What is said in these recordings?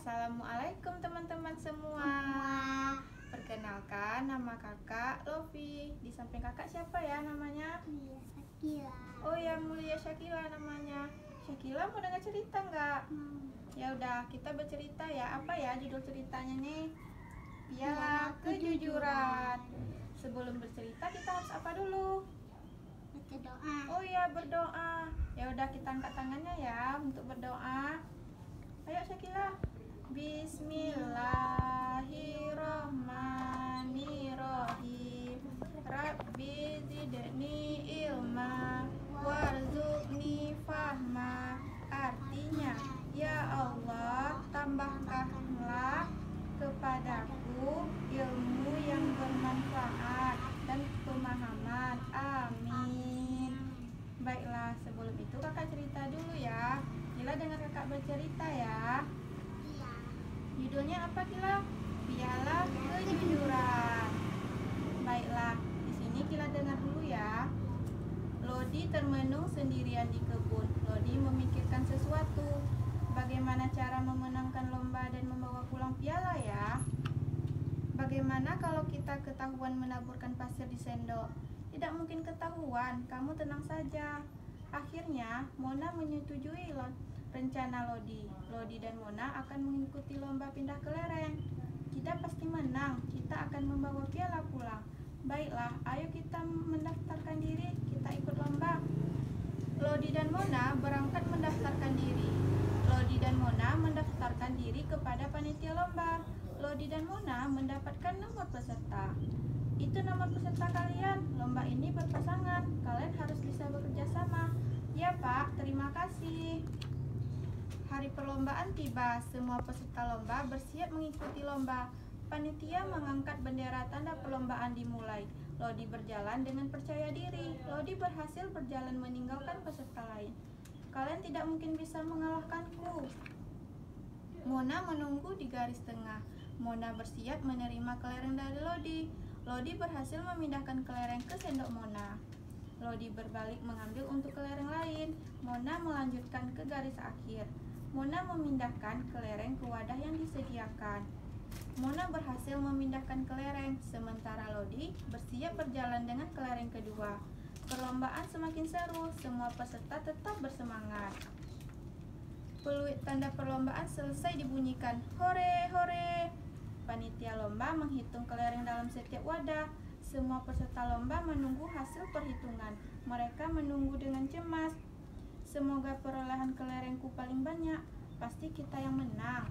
Assalamualaikum teman-teman semua. Perkenalkan, nama kakak Lofi. Di samping kakak siapa ya namanya? Mulia Sakila. Oh ya, Mulia Syakila namanya. Syakila mau dengar cerita nggak? Ya udah, kita bercerita ya. Apa ya judul ceritanya nih? Piala Kejujuran. Sebelum bercerita kita harus apa dulu? Baca doa. Oh ya, berdoa. Ya udah, kita angkat tangannya ya untuk berdoa. Ayo Syakila. Bismillahirrahmanirrahim. Rabbi zidni ilma warzuqni fahma. Artinya, ya Allah, tambahkanlah kepadaku ilmu yang bermanfaat dan pemahaman. Amin. Baiklah, sebelum itu kakak cerita dulu ya. Kila dengar kakak bercerita ya. Iya. Judulnya apa Kila? Piala Kejujuran. Baiklah, di sini Kila dengar dulu ya. Lodi termenung sendirian di kebun. Lodi memikirkan sesuatu. Bagaimana cara memenangkan lomba dan membawa pulang piala ya? Bagaimana kalau kita ketahuan menaburkan pasir di sendok? Tidak mungkin ketahuan, kamu tenang saja. Akhirnya, Mona menyetujui rencana Lodi. Lodi dan Mona akan mengikuti lomba pindah kelereng. Kita pasti menang, kita akan membawa piala pulang. Baiklah, ayo kita mendaftarkan diri, kita ikut lomba. Lodi dan Mona berangkat mendaftarkan diri. Lodi dan Mona mendaftarkan diri kepada panitia lomba. Lodi dan Mona mendapatkan nomor peserta. Itu nomor peserta kalian. Lomba ini berpasangan. Kalian harus bisa bekerja sama. Ya Pak, terima kasih. Hari perlombaan tiba. Semua peserta lomba bersiap mengikuti lomba. Panitia mengangkat bendera tanda perlombaan dimulai. Lodi berjalan dengan percaya diri. Lodi berhasil berjalan meninggalkan peserta lain. Kalian tidak mungkin bisa mengalahkanku. Mona menunggu di garis tengah. Mona bersiap menerima kelereng dari Lodi. Lodi berhasil memindahkan kelereng ke sendok Mona. Lodi berbalik mengambil untuk kelereng lain. Mona melanjutkan ke garis akhir. Mona memindahkan kelereng ke wadah yang disediakan. Mona berhasil memindahkan kelereng, sementara Lodi bersiap berjalan dengan kelereng kedua. Perlombaan semakin seru, semua peserta tetap bersemangat. Peluit tanda perlombaan selesai dibunyikan. Hore, hore! Panitia lomba menghitung kelereng dalam setiap wadah. Semua peserta lomba menunggu hasil perhitungan. Mereka menunggu dengan cemas. Semoga perolehan kelerengku paling banyak. Pasti kita yang menang.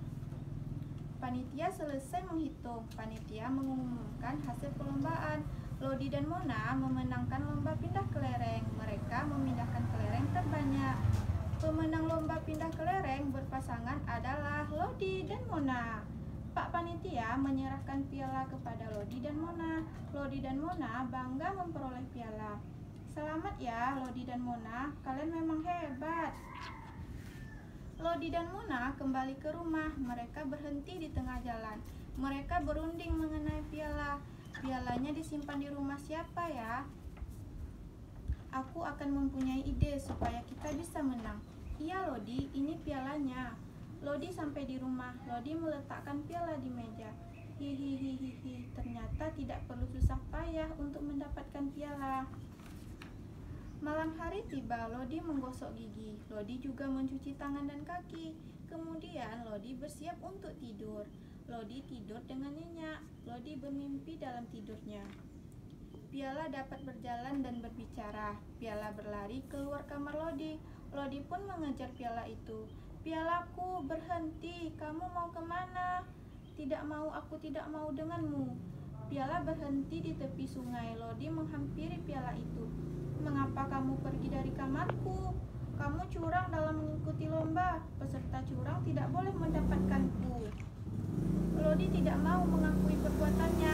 Panitia selesai menghitung. Panitia mengumumkan hasil perlombaan. Lodi dan Mona memenangkan lomba pindah kelereng. Mereka memindahkan kelereng terbanyak. Pemenang lomba pindah kelereng berpasangan adalah Lodi dan Mona. Pak Panitia menyerahkan piala kepada Lodi dan Mona. Lodi dan Mona bangga memperoleh piala. Selamat ya Lodi dan Mona, kalian memang hebat. Lodi dan Mona kembali ke rumah. Mereka berhenti di tengah jalan. Mereka berunding mengenai piala. Pialanya disimpan di rumah siapa ya? Aku akan mempunyai ide supaya kita bisa menang. Iya Lodi, ini pialanya. Lodi sampai di rumah. Lodi meletakkan piala di meja. Hihihihihi, ternyata tidak perlu susah payah untuk mendapatkan piala. Malam hari tiba, Lodi menggosok gigi. Lodi juga mencuci tangan dan kaki. Kemudian Lodi bersiap untuk tidur. Lodi tidur dengan nyenyak. Lodi bermimpi dalam tidurnya. Piala dapat berjalan dan berbicara. Piala berlari keluar kamar Lodi. Lodi pun mengejar piala itu. Pialaku, berhenti, kamu mau kemana? Tidak mau, aku tidak mau denganmu. Piala berhenti di tepi sungai. Lodi menghampiri piala itu. Mengapa kamu pergi dari kamarku? Kamu curang dalam mengikuti lomba. Peserta curang tidak boleh mendapatkanku. Lodi tidak mau mengakui perbuatannya.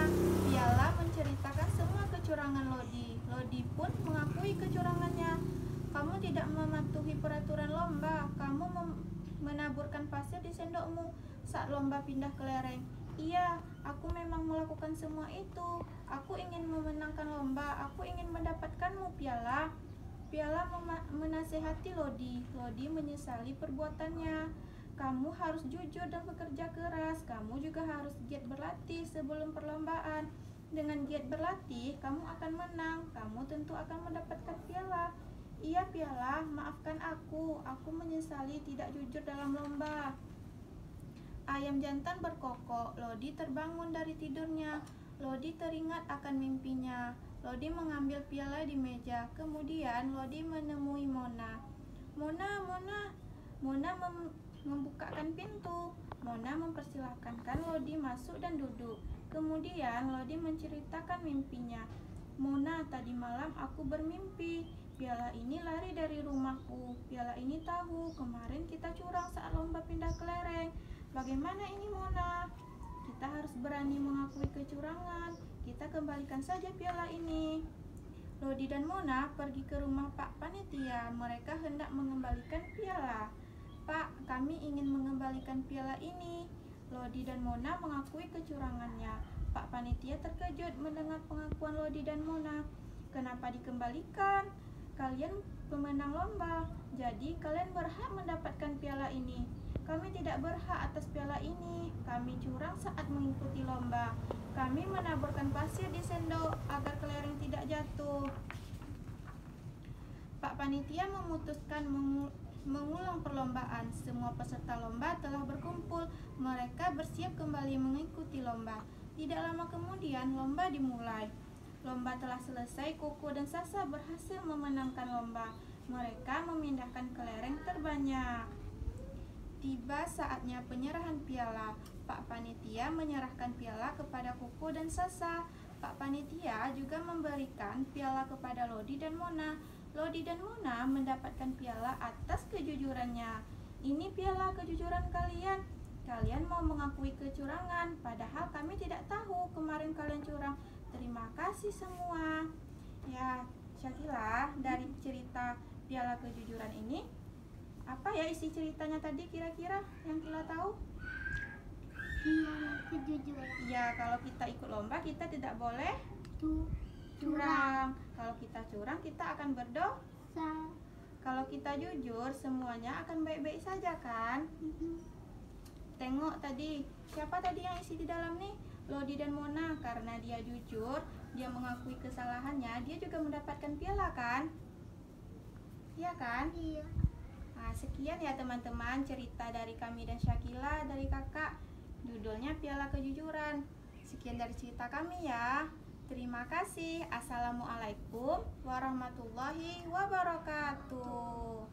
Piala menceritakan semua kecurangan Lodi. Lodi pun mengakui kecurangannya. Kamu tidak mematuhi peraturan lomba. Kamu menaburkan pasir di sendokmu saat lomba pindah kelereng. Iya, aku memang melakukan semua itu. Aku ingin memenangkan lomba. Aku ingin mendapatkanmu piala. Piala menasehati Lodi. Lodi menyesali perbuatannya. Kamu harus jujur dan bekerja keras. Kamu juga harus giat berlatih sebelum perlombaan. Dengan giat berlatih, kamu akan menang. Kamu tentu akan mendapatkan piala. Iya piala, maafkan aku. Aku menyesali tidak jujur dalam lomba. Ayam jantan berkokok. Lodi terbangun dari tidurnya. Lodi teringat akan mimpinya. Lodi mengambil piala di meja. Kemudian Lodi menemui Mona. Mona membukakan pintu. Mona mempersilahkan Lodi masuk dan duduk. Kemudian Lodi menceritakan mimpinya. Mona, tadi malam aku bermimpi. Piala ini lari dari rumahku. Piala ini tahu, kemarin kita curang saat lomba pindah kelereng. Bagaimana ini Mona? Kita harus berani mengakui kecurangan. Kita kembalikan saja piala ini. Lodi dan Mona pergi ke rumah Pak Panitia. Mereka hendak mengembalikan piala. Pak, kami ingin mengembalikan piala ini. Lodi dan Mona mengakui kecurangannya. Pak Panitia terkejut mendengar pengakuan Lodi dan Mona. Kenapa dikembalikan? Kalian pemenang lomba, jadi kalian berhak mendapatkan piala ini. Kami tidak berhak atas piala ini. Kami curang saat mengikuti lomba. Kami menaburkan pasir di sendok agar kelereng tidak jatuh. Pak Panitia memutuskan mengulang perlombaan. Semua peserta lomba telah berkumpul. Mereka bersiap kembali mengikuti lomba. Tidak lama kemudian lomba dimulai. Lomba telah selesai. Koko dan Sasa berhasil memenangkan lomba. Mereka memindahkan kelereng terbanyak. Tiba saatnya penyerahan piala. Pak Panitia menyerahkan piala kepada Koko dan Sasa. Pak Panitia juga memberikan piala kepada Lodi dan Mona. Lodi dan Mona mendapatkan piala atas kejujurannya. Ini piala kejujuran kalian. Kalian mau mengakui kecurangan, padahal kami tidak tahu kemarin kalian curang. Terima kasih semua. Ya, Syakila, dari cerita piala kejujuran ini, apa ya isi ceritanya tadi kira-kira yang Kila tahu? Piala kejujuran. Ya, kalau kita ikut lomba kita tidak boleh Curang. Kalau kita curang kita akan berdosa. Kalau kita jujur semuanya akan baik-baik saja kan? Tengok tadi, siapa tadi yang isi di dalam nih? Lodi dan Mona. Karena dia jujur, dia mengakui kesalahannya, dia juga mendapatkan piala kan? Iya kan? Iya. Nah, sekian ya teman-teman cerita dari kami dan Syakila dari kakak. Judulnya Piala Kejujuran. Sekian dari cerita kami ya. Terima kasih. Assalamualaikum warahmatullahi wabarakatuh.